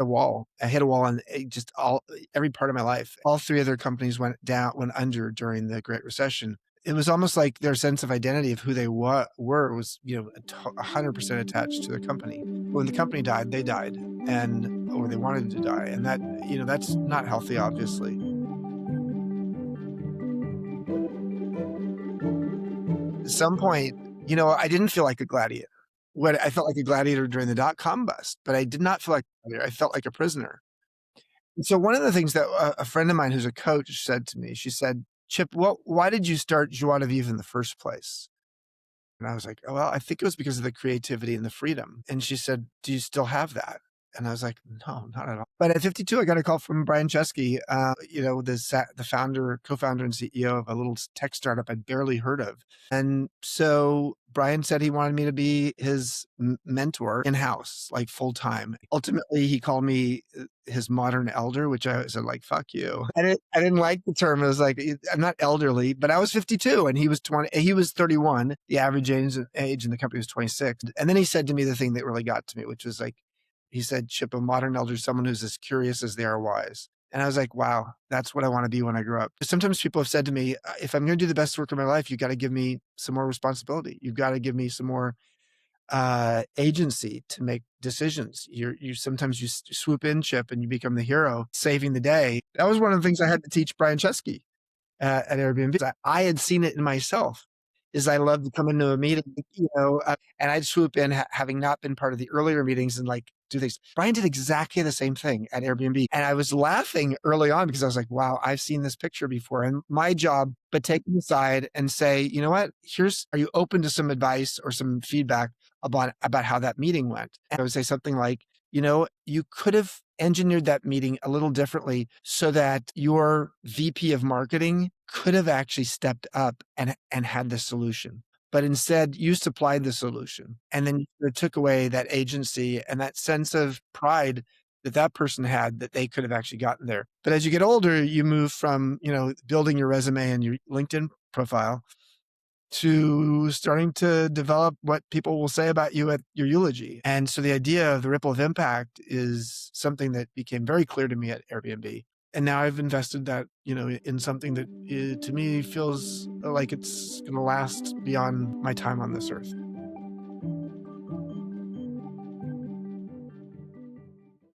a wall. I hit a wall on just every part of my life. All three other companies went under during the Great Recession. It was almost like their sense of identity of who they were was, 100% attached to their company. When the company died, they died, or they wanted to die, and that's not healthy, obviously. At some point, I didn't feel like a gladiator. I felt like a gladiator during the dot-com bust, but I did not feel like a gladiator. I felt like a prisoner. And so one of the things that a friend of mine who's a coach said to me, she said, "Chip, why did you start Joie de Vivre in the first place?" And I was like, "Oh, well, I think it was because of the creativity and the freedom." And she said, "Do you still have that?" And I was like, "No, not at all." But at 52, I got a call from Brian Chesky, the co-founder and CEO of a little tech startup I'd barely heard of. And so Brian said he wanted me to be his mentor in-house, like full time. Ultimately, he called me his modern elder, which I said like, "Fuck you." I didn't like the term. It was like, I'm not elderly, but I was 52 and he was 31. The average age in the company was 26. And then he said to me the thing that really got to me, which was like, he said, "Chip, a modern elder is someone who's as curious as they are wise." And I was like, wow, that's what I want to be when I grow up. Sometimes people have said to me, if I'm going to do the best work of my life, you got to give me some more responsibility. You've got to give me some more agency to make decisions. Sometimes you swoop in, Chip, and you become the hero, saving the day. That was one of the things I had to teach Brian Chesky at Airbnb. I had seen it in myself. Is I love to come into a meeting, and I'd swoop in, having not been part of the earlier meetings and like do things. Brian did exactly the same thing at Airbnb. And I was laughing early on because I was like, wow, I've seen this picture before. And my job, but take him aside and say, you know what, are you open to some advice or some feedback about how that meeting went? And I would say something like, you could have engineered that meeting a little differently so that your VP of marketing could have actually stepped up and had the solution. But instead, you supplied the solution. And then it took away that agency and that sense of pride that person had that they could have actually gotten there. But as you get older, you move from, building your resume and your LinkedIn profile to starting to develop what people will say about you at your eulogy. And so the idea of the ripple of impact is something that became very clear to me at Airbnb. And now I've invested that, in something that to me feels like it's going to last beyond my time on this earth.